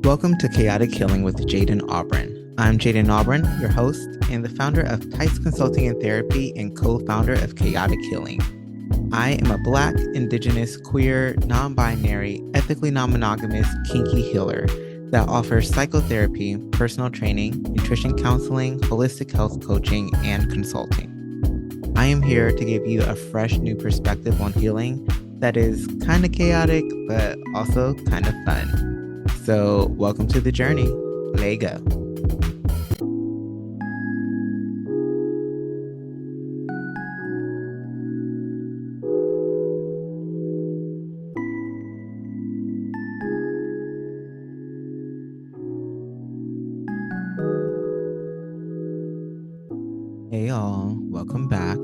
Welcome to Chaotic Healing with Jayden Auburn. I'm Jayden Auburn, your host and the founder of Tice Consulting and Therapy and co-founder of Chaotic Healing. I am a Black, Indigenous, queer, non-binary, ethically non-monogamous, kinky healer that offers psychotherapy, personal training, nutrition counseling, holistic health coaching, and consulting. I am here to give you a fresh new perspective on healing that is kind of chaotic, but also kind of fun. So, welcome to the journey. Lego. Hey, y'all. Welcome back.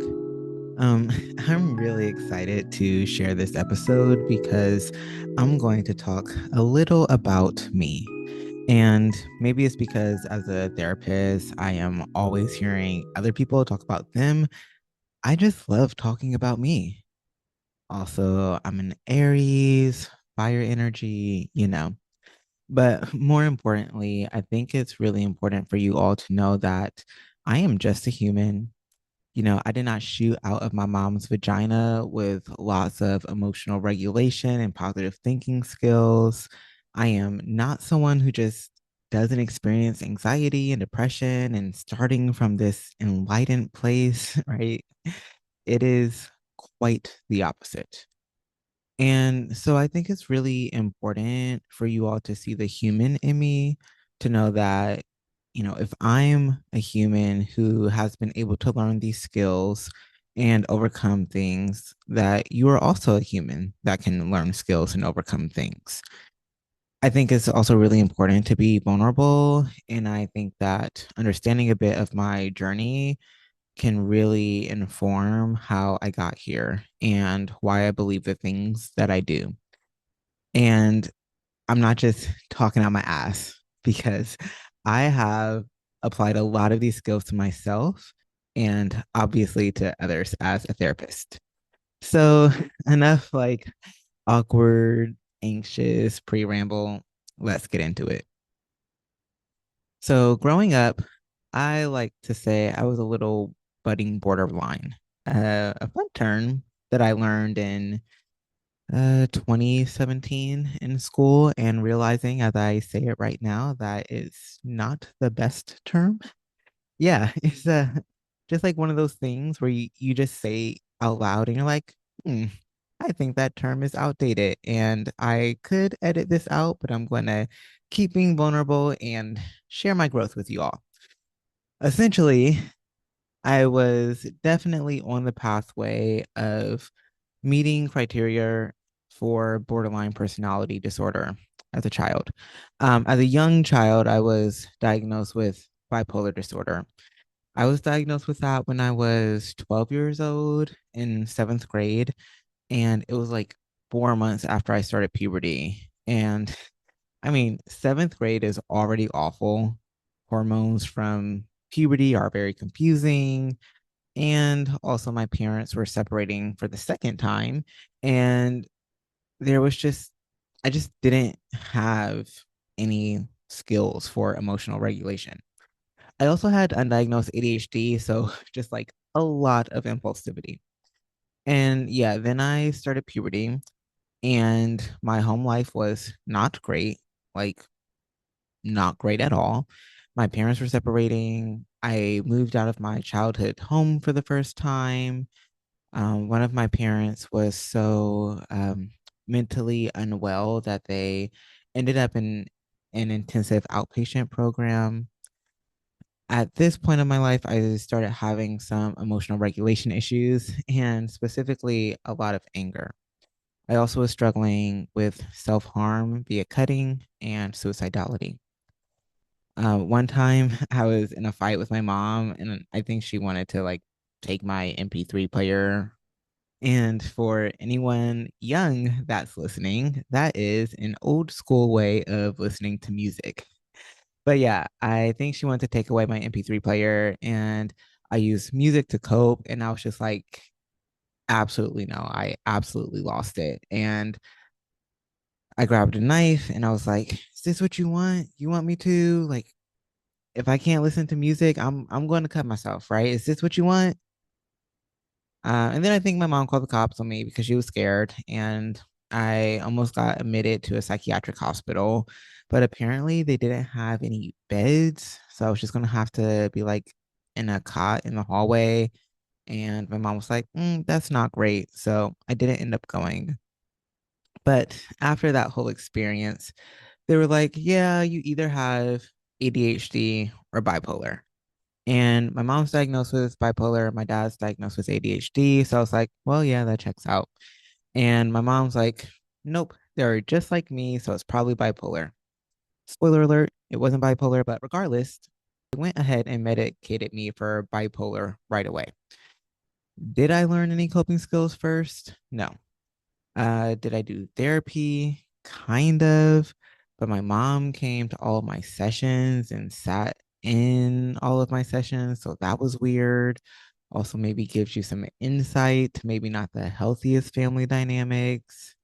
Um, I'm really excited to share this episode because I'm going to talk a little about me. And maybe it's because as a therapist, I am always hearing other people talk about them. I just love talking about me. Also, I'm an Aries, fire energy. But more importantly, I think it's really important for you all to know that I am just a human. I did not shoot out of my mom's vagina with lots of emotional regulation and positive thinking skills. I am not someone who just doesn't experience anxiety and depression and starting from this enlightened place, right? It is quite the opposite. And so I think it's really important for you all to see the human in me, to know that, if I'm a human who has been able to learn these skills and overcome things, that you are also a human that can learn skills and overcome things. I think it's also really important to be vulnerable. And I think that understanding a bit of my journey can really inform how I got here and why I believe the things that I do. And I'm not just talking out my ass because I have applied a lot of these skills to myself and obviously to others as a therapist. So, enough like awkward, anxious pre ramble. Let's get into it. So, growing up, I like to say I was a little budding borderline, a fun term that I learned in 2017 in school, and realizing as I say it right now that is not the best term. Yeah, it's just like one of those things where you just say out loud and you're like, I think that term is outdated and I could edit this out, but I'm going to keep being vulnerable and share my growth with you all. Essentially, I was definitely on the pathway of meeting criteria for borderline personality disorder as a child. As a young child, I was diagnosed with bipolar disorder. I was diagnosed with that when I was 12 years old in seventh grade. And it was like 4 months after I started puberty. And I mean, seventh grade is already awful. Hormones from puberty are very confusing. And also, my parents were separating for the second time. And there was just, I just didn't have any skills for emotional regulation. I also had undiagnosed ADHD. So, just like a lot of impulsivity. And yeah, then I started puberty, and my home life was not great, like, not great at all. My parents were separating. I moved out of my childhood home for the first time. One of my parents was so mentally unwell that they ended up in an intensive outpatient program. At this point in my life, I started having some emotional regulation issues and specifically a lot of anger. I also was struggling with self harm via cutting and suicidality. One time I was in a fight with my mom, and I think she wanted to like take my MP3 player. And for anyone young that's listening, that is an old school way of listening to music. But yeah, I think she wanted to take away my MP3 player, and I used music to cope. And I was just like, absolutely no, I absolutely lost it. And I grabbed a knife and I was like, "Is this what you want? You want me to like if I can't listen to music, I'm going to cut myself, right? Is this what you want?" And then I think my mom called the cops on me because she was scared, and I almost got admitted to a psychiatric hospital. But apparently, they didn't have any beds, so I was just gonna have to be like in a cot in the hallway. And my mom was like, "That's not great," so I didn't end up going. But after that whole experience, they were like, "Yeah, you either have ADHD or bipolar." And my mom's diagnosed with bipolar, my dad's diagnosed with ADHD. So I was like, well, yeah, that checks out. And my mom's like, nope, they're just like me. So it's probably bipolar. Spoiler alert, it wasn't bipolar, but regardless, they went ahead and medicated me for bipolar right away. Did I learn any coping skills first? No. Did I do therapy? Kind of. But my mom came to all of my sessions and sat in all of my sessions. So that was weird. Also, maybe gives you some insight to maybe not the healthiest family dynamics.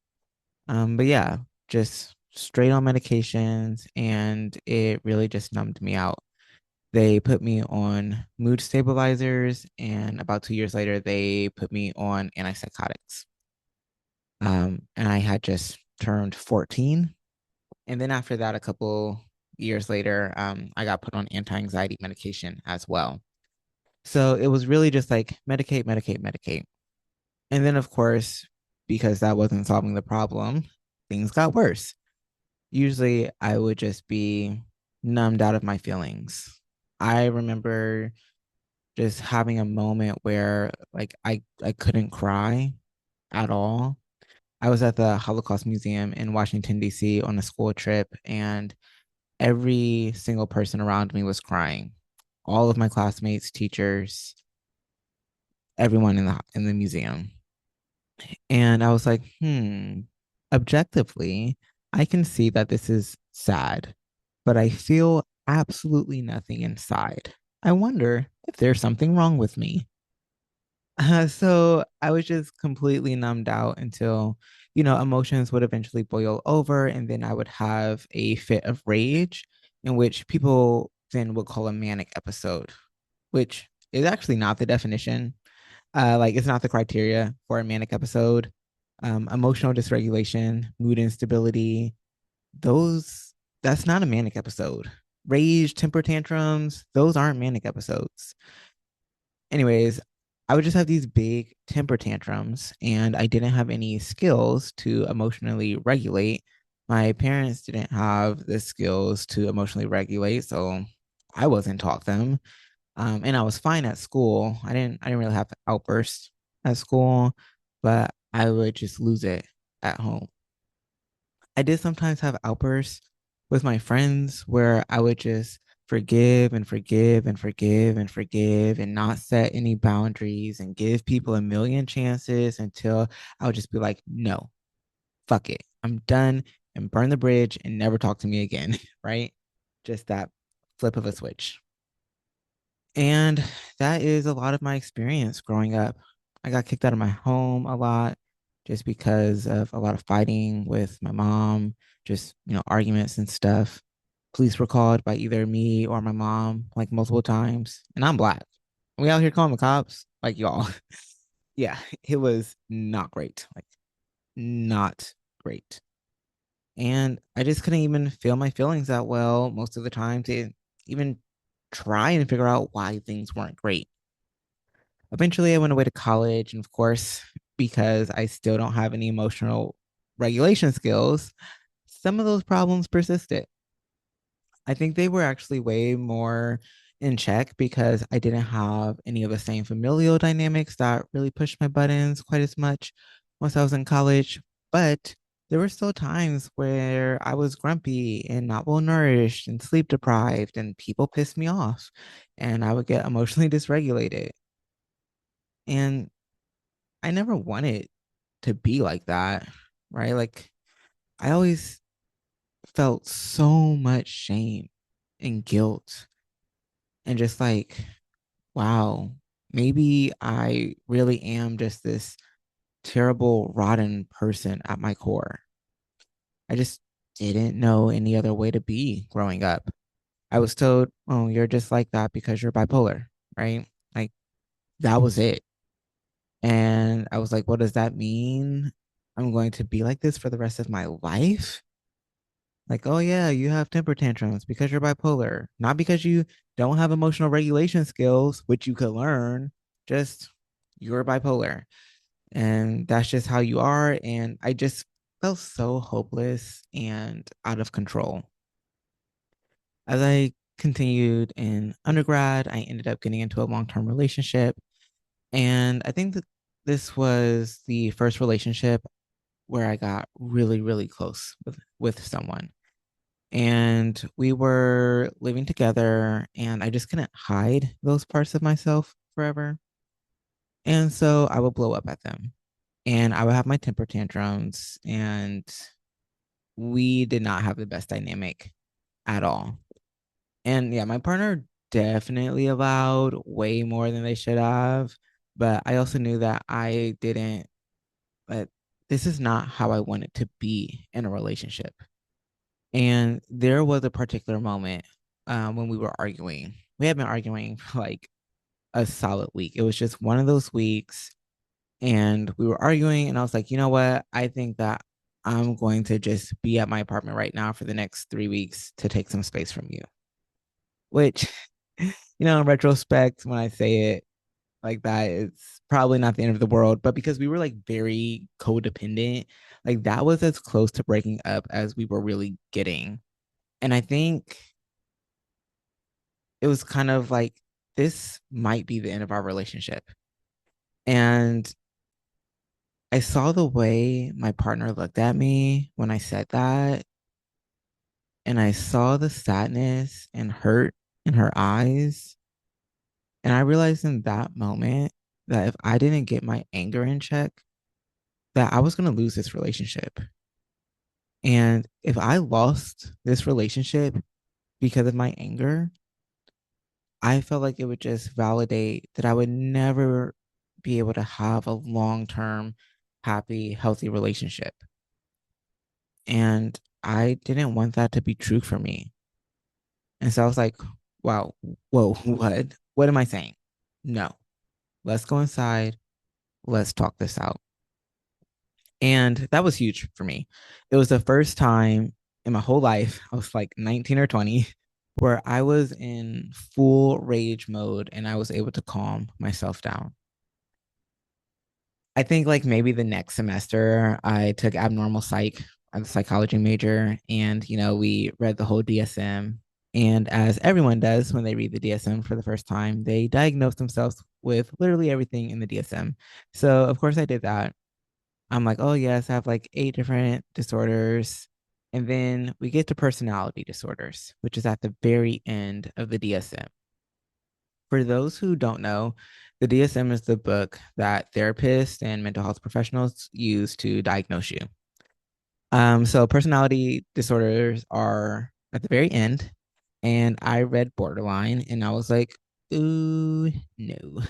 But yeah, just straight on medications, and it really just numbed me out. They put me on mood stabilizers, and about 2 years later, they put me on antipsychotics. And I had just turned 14. And then after that, a couple years later, I got put on anti-anxiety medication as well. So it was really just like medicate, medicate, medicate. And then, of course, because that wasn't solving the problem, things got worse. Usually I would just be numbed out of my feelings. I remember just having a moment where like I couldn't cry at all. I was at the Holocaust Museum in Washington, D.C. on a school trip, and every single person around me was crying. All of my classmates, teachers, everyone in the museum. And I was like, objectively, I can see that this is sad, but I feel absolutely nothing inside. I wonder if there's something wrong with me. So I was just completely numbed out until, emotions would eventually boil over, and then I would have a fit of rage, in which people then would call a manic episode, which is actually not the definition. Like it's not the criteria for a manic episode. Emotional dysregulation, mood instability, those that's not a manic episode. Rage, temper tantrums, those aren't manic episodes. Anyways, I would just have these big temper tantrums, and I didn't have any skills to emotionally regulate. My parents didn't have the skills to emotionally regulate, so I wasn't taught them. And I was fine at school. I didn't really have outbursts at school, but I would just lose it at home. I did sometimes have outbursts with my friends where I would just forgive and forgive and forgive and forgive and not set any boundaries and give people a million chances until I would just be like, no, fuck it. I'm done, and burn the bridge and never talk to me again. Right? Just that flip of a switch. And that is a lot of my experience growing up. I got kicked out of my home a lot just because of a lot of fighting with my mom, just, arguments and stuff. Police were called by either me or my mom like multiple times. And I'm black. We out here calling the cops, like y'all. Yeah, it was not great. Like, not great. And I just couldn't even feel my feelings that well most of the time to even try and figure out why things weren't great. Eventually, I went away to college, and of course, because I still don't have any emotional regulation skills, some of those problems persisted. I think they were actually way more in check because I didn't have any of the same familial dynamics that really pushed my buttons quite as much once I was in college. But there were still times where I was grumpy and not well nourished and sleep deprived, and people pissed me off, and I would get emotionally dysregulated. And I never wanted to be like that, right? Like, I always felt so much shame and guilt and just like, wow, maybe I really am just this terrible, rotten person at my core. I just didn't know any other way to be growing up. I was told, oh, you're just like that because you're bipolar, right? Like that was it. And I was like, what does that mean? I'm going to be like this for the rest of my life? Like, oh yeah, you have temper tantrums because you're bipolar, not because you don't have emotional regulation skills, which you could learn, just you're bipolar. And that's just how you are. And I just felt so hopeless and out of control. As I continued in undergrad, I ended up getting into a long term relationship. And I think that this was the first relationship where I got really, really close with someone. And we were living together, and I just couldn't hide those parts of myself forever. And so I would blow up at them, and I would have my temper tantrums, and we did not have the best dynamic at all. And yeah, my partner definitely allowed way more than they should have. But I also knew that I didn't, that this is not how I wanted to be in a relationship. And there was a particular moment when we were arguing. We had been arguing for like a solid week. It was just one of those weeks. And we were arguing, and I was like, you know what? I think that I'm going to just be at my apartment right now for the next 3 weeks to take some space from you. Which, in retrospect, when I say it like that, it's probably not the end of the world. But because we were like very codependent, like that was as close to breaking up as we were really getting. And I think it was kind of like, this might be the end of our relationship. And I saw the way my partner looked at me when I said that. And I saw the sadness and hurt in her eyes. And I realized in that moment that if I didn't get my anger in check, that I was going to lose this relationship. And if I lost this relationship because of my anger, I felt like it would just validate that I would never be able to have a long term, happy, healthy relationship. And I didn't want that to be true for me. And so I was like, wow, whoa, what? What am I saying? No, let's go inside. Let's talk this out. And that was huge for me. It was the first time in my whole life, I was like 19 or 20, where I was in full rage mode and I was able to calm myself down. I think like maybe the next semester I took abnormal psych. I'm a psychology major, and we read the whole DSM. And as everyone does when they read the DSM for the first time, they diagnose themselves with literally everything in the DSM. So of course I did that. I'm like, oh yes, I have like 8 different disorders. And then we get to personality disorders, which is at the very end of the DSM. For those who don't know, the DSM is the book that therapists and mental health professionals use to diagnose you. So personality disorders are at the very end, and I read borderline, and I was like, ooh, no.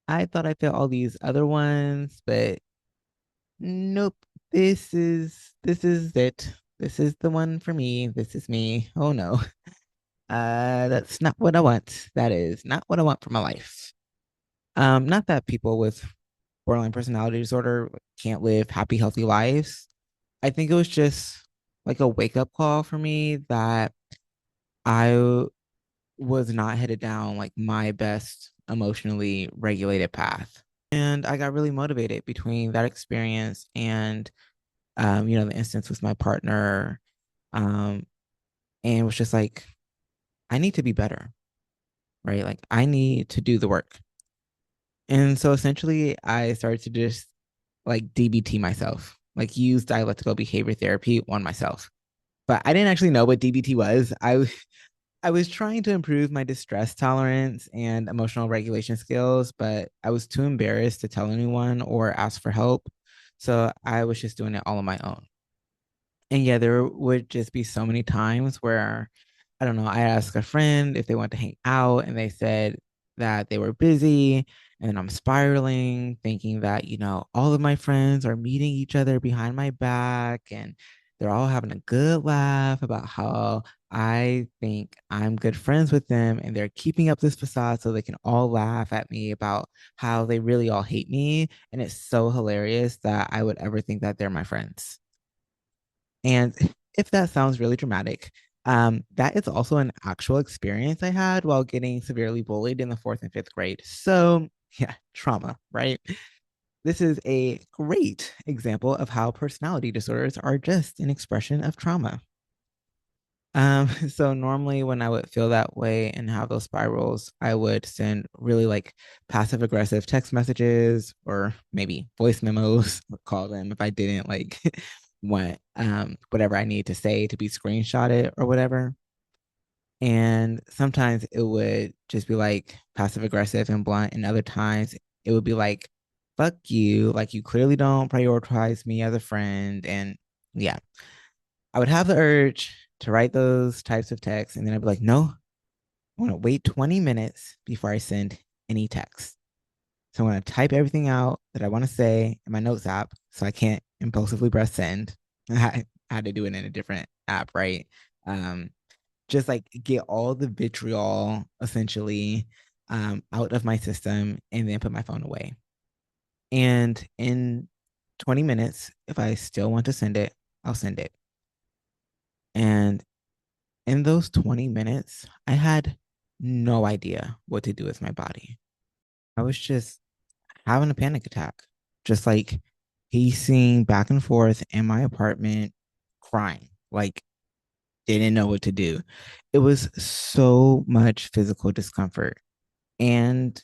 I thought I felt all these other ones, but nope. This is it. This is the one for me. This is me. Oh no. That's not what I want. That is not what I want for my life. Not that people with borderline personality disorder can't live happy, healthy lives. I think it was just like a wake up call for me that I was not headed down like my best emotionally regulated path. And I got really motivated between that experience and the instance with my partner. Um, and was just like, I need to be better, right? Like I need to do the work. And so essentially I started to just like DBT myself, like use dialectical behavior therapy on myself. But I didn't actually know what DBT was. I was trying to improve my distress tolerance and emotional regulation skills, but I was too embarrassed to tell anyone or ask for help. So I was just doing it all on my own. And yeah, there would just be so many times where, I don't know, I asked a friend if they want to hang out and they said that they were busy. And I'm spiraling, thinking that, all of my friends are meeting each other behind my back. And They're all having a good laugh about how I think I'm good friends with them, and they're keeping up this facade so they can all laugh at me about how they really all hate me. And it's so hilarious that I would ever think that they're my friends. And if that sounds really dramatic, that is also an actual experience I had while getting severely bullied in the fourth and fifth grade. So, yeah, trauma, right? This is a great example of how personality disorders are just an expression of trauma. So normally when I would feel that way and have those spirals, I would send really like passive aggressive text messages or maybe voice memos or call them if I didn't like want whatever I need to say to be screenshotted or whatever. And sometimes it would just be like passive aggressive and blunt, and other times it would be like, fuck you, like you clearly don't prioritize me as a friend. And yeah, I would have the urge to write those types of texts, and then I'd be like, no, I want to wait 20 minutes before I send any text. So I'm going to type everything out that I want to say in my notes app so I can't impulsively press send. I had to do it in a different app, right? Um, just like get all the vitriol essentially out of my system and then put my phone away. And in 20 minutes, if I still want to send it, I'll send it. And in those 20 minutes, I had no idea what to do with my body. I was just having a panic attack, just like pacing back and forth in my apartment, crying, like didn't know what to do. It was so much physical discomfort. And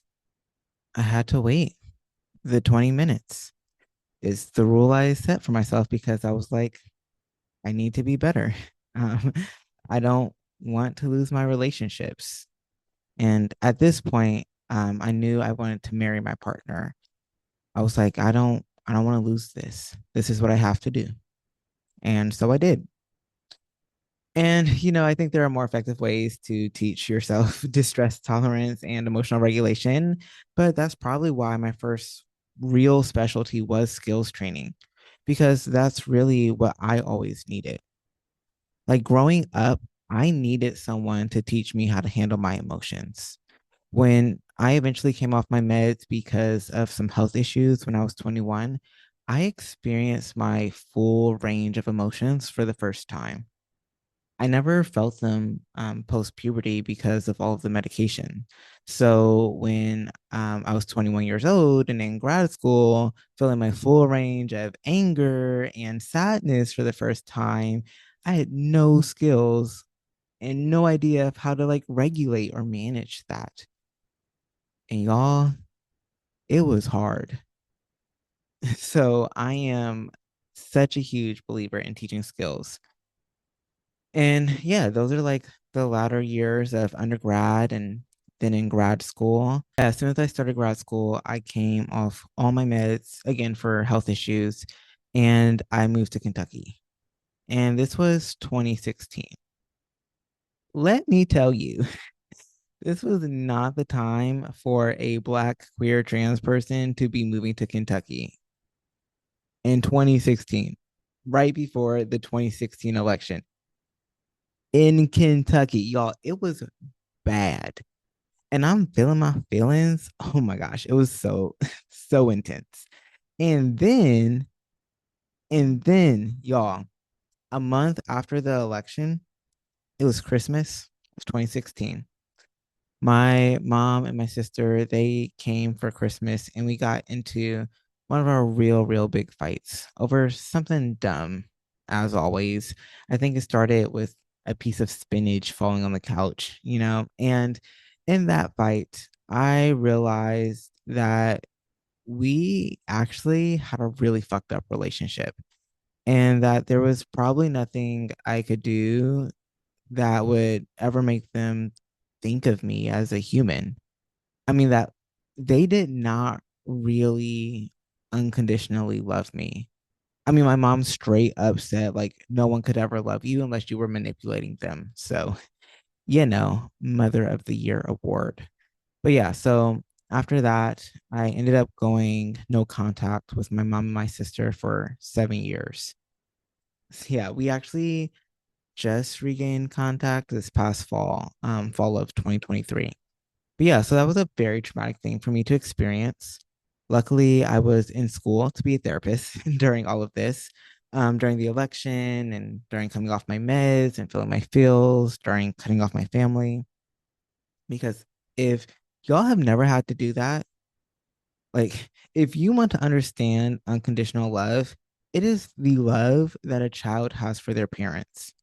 I had to wait the 20 minutes. It's the rule I set for myself because I was like, I need to be better. Um, I don't want to lose my relationships. And at this point, I knew I wanted to marry my partner. I was like, I don't want to lose this. This is what I have to do. And so I did. And, I think there are more effective ways to teach yourself distress tolerance and emotional regulation. But that's probably why my first real specialty was skills training, because that's really what I always needed. Like growing up, I needed someone to teach me how to handle my emotions. When I eventually came off my meds because of some health issues when I was 21, I experienced my full range of emotions for the first time. I never felt them post puberty because of all of the medication. So when I was 21 years old and in grad school, feeling my full range of anger and sadness for the first time, I had no skills and no idea of how to like regulate or manage that. And y'all, it was hard. So I am such a huge believer in teaching skills. And yeah, those are like the latter years of undergrad and then in grad school. Yeah, as soon as I started grad school, I came off all my meds again for health issues and I moved to Kentucky. And this was 2016. Let me tell you, this was not the time for a Black queer trans person to be moving to Kentucky in 2016, right before the 2016 election in Kentucky. Y'all, it was bad. And I'm feeling my feelings. Oh my gosh, it was so so intense. And then y'all, a month after the election, it was Christmas of 2016. My mom and my sister, they came for Christmas and we got into one of our real big fights over something dumb, as always. I think it started with a piece of spinach falling on the couch, and in that fight, I realized that we actually had a really fucked up relationship and that there was probably nothing I could do that would ever make them think of me as a human. I mean, that they did not really unconditionally love me. I mean, my mom straight up said, like, no one could ever love you unless you were manipulating them. So, Mother of the Year award. But yeah, so after that, I ended up going no contact with my mom and my sister for 7 years. Yeah, we actually just regained contact this past fall, fall of 2023. But yeah, so that was a very traumatic thing for me to experience. Luckily, I was in school to be a therapist during all of this, during the election and during coming off my meds and feeling my feels, during cutting off my family. Because if y'all have never had to do that, like if you want to understand unconditional love, it is the love that a child has for their parents.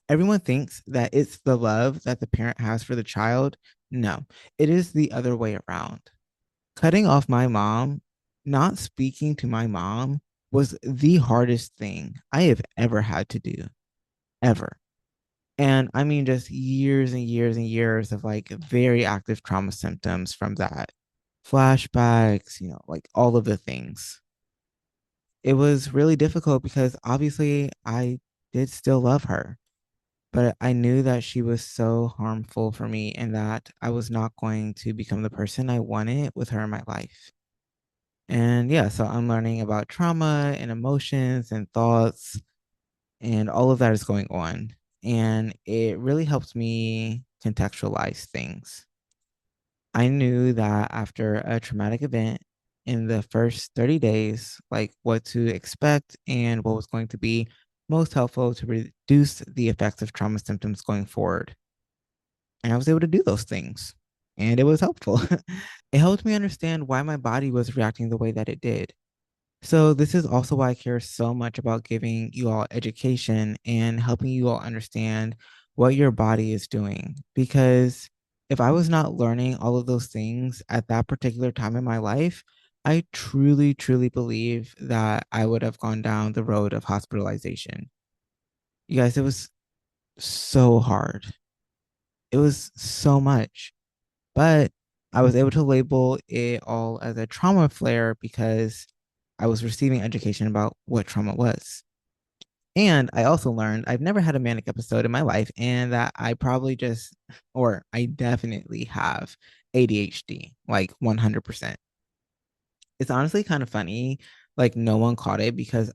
Everyone thinks that it's the love that the parent has for the child. No, it is the other way around. Cutting off my mom, not speaking to my mom was the hardest thing I have ever had to do, ever. And I mean, just years and years and years of like very active trauma symptoms from that. Flashbacks, like all of the things. It was really difficult because obviously I did still love her, but I knew that she was so harmful for me and that I was not going to become the person I wanted with her in my life. And yeah, so I'm learning about trauma and emotions and thoughts, and all of that is going on. And it really helps me contextualize things. I knew that after a traumatic event in the first 30 days, like what to expect and what was going to be most helpful to reduce the effects of trauma symptoms going forward. And I was able to do those things, and it was helpful. It helped me understand why my body was reacting the way that it did. So, this is also why I care so much about giving you all education and helping you all understand what your body is doing. Because if I was not learning all of those things at that particular time in my life, I truly, truly believe that I would have gone down the road of hospitalization. You guys, it was so hard. It was so much. But I was able to label it all as a trauma flare because I was receiving education about what trauma was. And I also learned I've never had a manic episode in my life and that I probably just, or I definitely have ADHD, like 100%. It's honestly kind of funny. Like, no one caught it because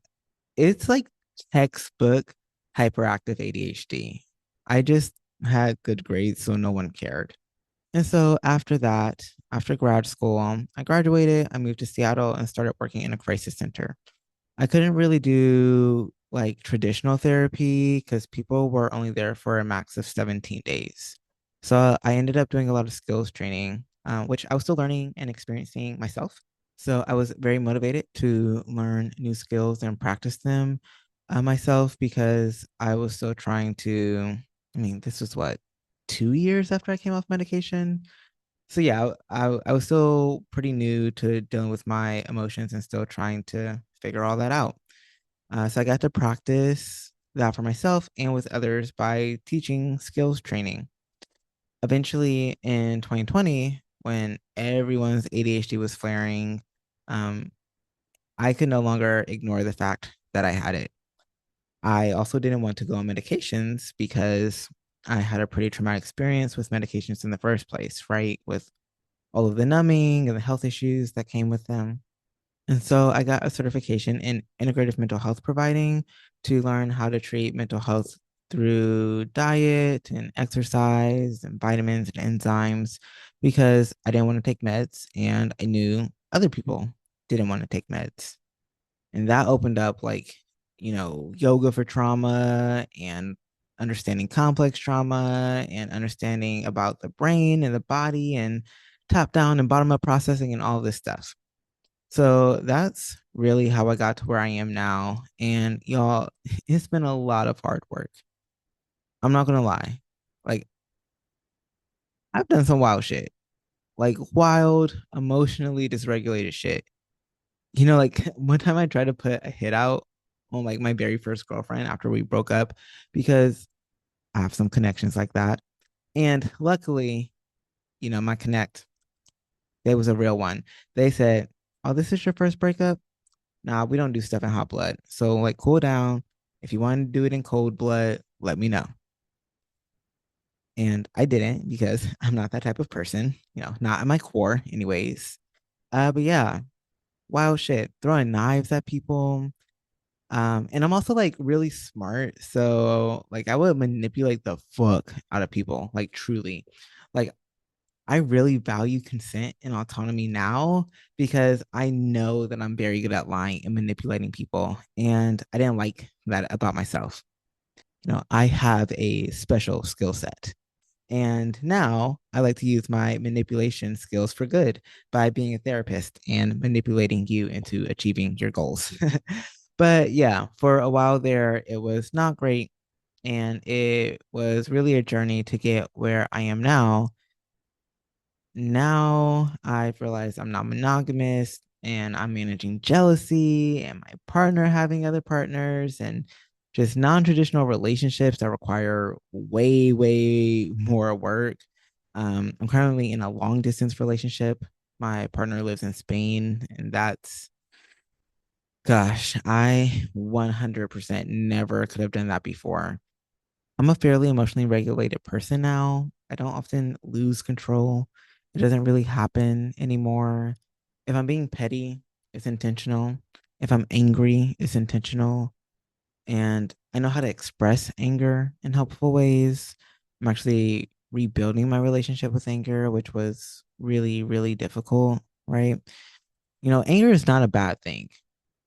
it's like textbook hyperactive ADHD. I just had good grades, so no one cared. And so after that, after grad school, I graduated, I moved to Seattle and started working in a crisis center. I couldn't really do like traditional therapy because people were only there for a max of 17 days. So I ended up doing a lot of skills training, which I was still learning and experiencing myself. So I was very motivated to learn new skills and practice them myself because I was still trying to. I mean, this was what, 2 years after I came off medication. So yeah, I was still pretty new to dealing with my emotions and still trying to figure all that out. So I got to practice that for myself and with others by teaching skills training. Eventually, in 2020, when everyone's ADHD was flaring, um, I could no longer ignore the fact that I had it. I also didn't want to go on medications because I had a pretty traumatic experience with medications in the first place, right? With all of the numbing and the health issues that came with them. And so I got a certification in integrative mental health providing to learn how to treat mental health through diet and exercise and vitamins and enzymes because I didn't want to take meds and I knew other people didn't want to take meds. And that opened up like, yoga for trauma and understanding complex trauma and understanding about the brain and the body and top down and bottom up processing and all of this stuff. So that's really how I got to where I am now. And y'all, it's been a lot of hard work. I'm not gonna lie. Like, I've done some wild shit, like wild, emotionally dysregulated shit. Like one time I tried to put a hit out on like my very first girlfriend after we broke up because I have some connections like that. And luckily, my connect, there was a real one. They said, "Oh, this is your first breakup? Nah, we don't do stuff in hot blood. So like cool down. If you want to do it in cold blood, let me know." And I didn't because I'm not that type of person, not at my core anyways. But yeah, wild shit, throwing knives at people, And I'm also like really smart. So like I would manipulate the fuck out of people, like truly. Like I really value consent and autonomy now because I know that I'm very good at lying and manipulating people. And I didn't like that about myself. I have a special skill set. And now I like to use my manipulation skills for good by being a therapist and manipulating you into achieving your goals. But yeah, for a while there, it was not great. And it was really a journey to get where I am now. Now I've realized I'm not monogamous and I'm managing jealousy and my partner having other partners and just non-traditional relationships that require way, way more work. I'm currently in a long distance relationship. My partner lives in Spain, and gosh, I 100% never could have done that before. I'm a fairly emotionally regulated person now. I don't often lose control. It doesn't really happen anymore. If I'm being petty, it's intentional. If I'm angry, it's intentional. And I know how to express anger in helpful ways. I'm actually rebuilding my relationship with anger, which was really, really difficult, right? Anger is not a bad thing.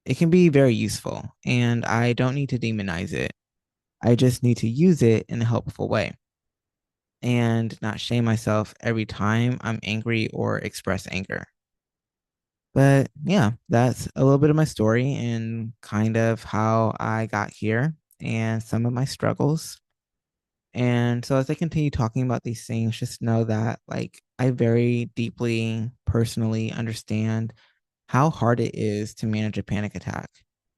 It can be very useful, and I don't need to demonize it. I just need to use it in a helpful way and not shame myself every time I'm angry or express anger. But yeah, that's a little bit of my story and kind of how I got here and some of my struggles. And so as I continue talking about these things, just know that like I very deeply personally understand how hard it is to manage a panic attack,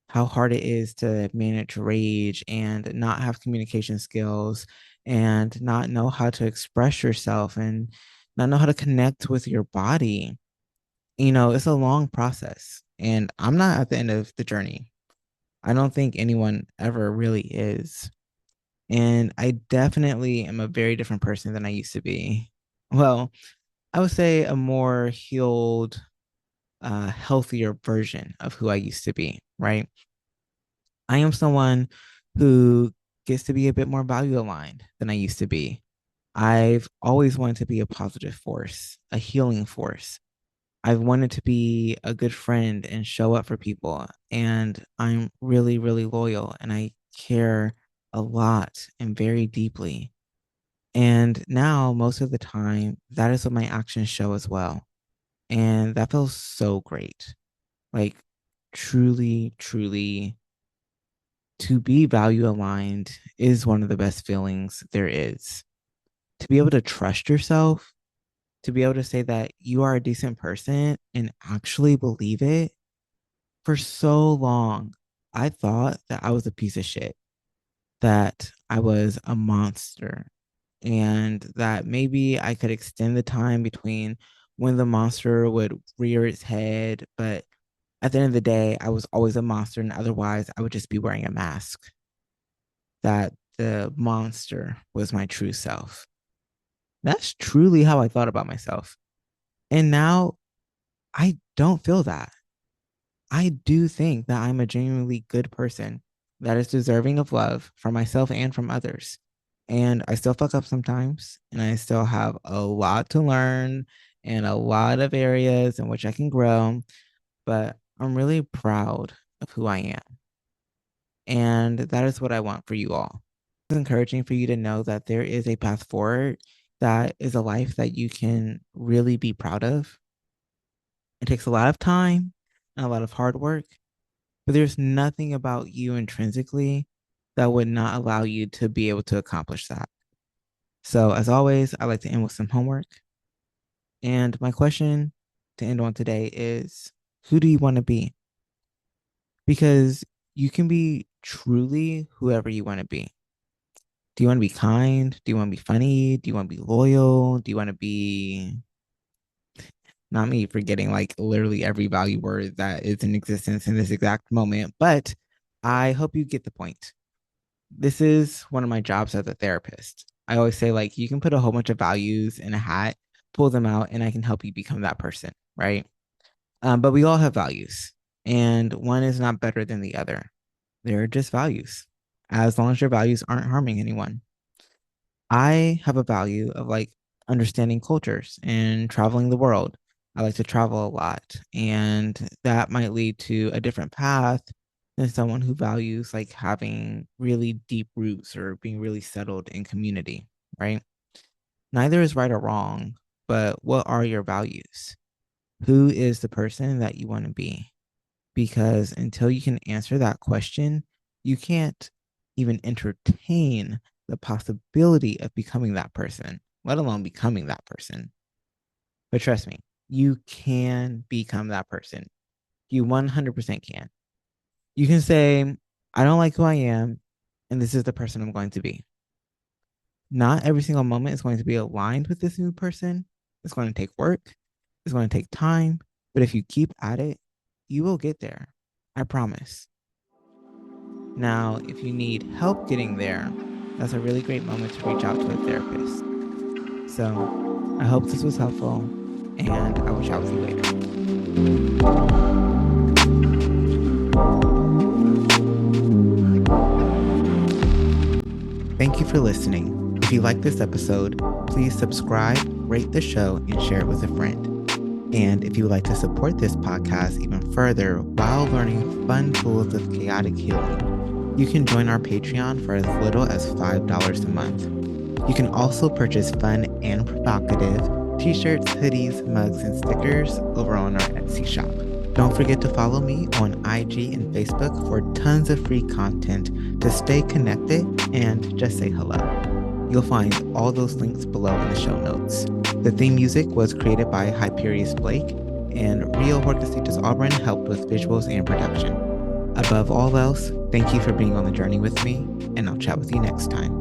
how hard it is to manage rage and not have communication skills and not know how to express yourself and not know how to connect with your body. It's a long process, and I'm not at the end of the journey. I don't think anyone ever really is. And I definitely am a very different person than I used to be. Well, I would say a more healed, healthier version of who I used to be, right? I am someone who gets to be a bit more value aligned than I used to be. I've always wanted to be a positive force, a healing force. I've wanted to be a good friend and show up for people. And I'm really, really loyal and I care a lot and very deeply. And now, most of the time, that is what my actions show as well. And that feels so great. Like, truly, truly, to be value aligned is one of the best feelings there is. To be able to trust yourself, to be able to say that you are a decent person and actually believe it. For so long, I thought that I was a piece of shit, that I was a monster, and that maybe I could extend the time between when the monster would rear its head. But at the end of the day, I was always a monster, and otherwise, I would just be wearing a mask. That the monster was my true self. That's truly how I thought about myself. And now I don't feel that. I do think that I'm a genuinely good person that is deserving of love from myself and from others. And I still fuck up sometimes, and I still have a lot to learn and a lot of areas in which I can grow, but I'm really proud of who I am. And that is what I want for you all. It's encouraging for you to know that there is a path forward that is a life that you can really be proud of. It takes a lot of time and a lot of hard work, but there's nothing about you intrinsically that would not allow you to be able to accomplish that. So, as always, I like to end with some homework. And my question to end on today is, who do you want to be? Because you can be truly whoever you want to be. Do you want to be kind? Do you want to be funny? Do you want to be loyal? Do you want to be, not me forgetting like literally every value word that is in existence in this exact moment, but I hope you get the point. This is one of my jobs as a therapist. I always say, like, you can put a whole bunch of values in a hat, pull them out, and I can help you become that person, right? But we all have values, and one is not better than the other. They're just values, as long as your values aren't harming anyone. I have a value of like understanding cultures and traveling the world. I like to travel a lot, and that might lead to a different path than someone who values like having really deep roots or being really settled in community, right? Neither is right or wrong, but what are your values? Who is the person that you want to be? Because until you can answer that question, you can't even entertain the possibility of becoming that person, let alone becoming that person. But trust me, you can become that person. You 100% can. You can say, I don't like who I am, and this is the person I'm going to be. Not every single moment is going to be aligned with this new person. It's going to take work, it's going to take time. But if you keep at it, you will get there. I promise. Now, if you need help getting there, that's a really great moment to reach out to a therapist. So I hope this was helpful, and I will chat with you later. Thank you for listening. If you like this episode, please subscribe, rate the show, and share it with a friend. And if you would like to support this podcast even further while learning fun tools of chaotic healing, you can join our Patreon for as little as $5 a month. You can also purchase fun and provocative t-shirts, hoodies, mugs, and stickers over on our Etsy shop. Don't forget to follow me on IG and Facebook for tons of free content to stay connected and just say hello. You'll find all those links below in the show notes. The theme music was created by Hyperius Blake, and Rio Horcasitas Auburn helped with visuals and production. Above all else, thank you for being on the journey with me, and I'll chat with you next time.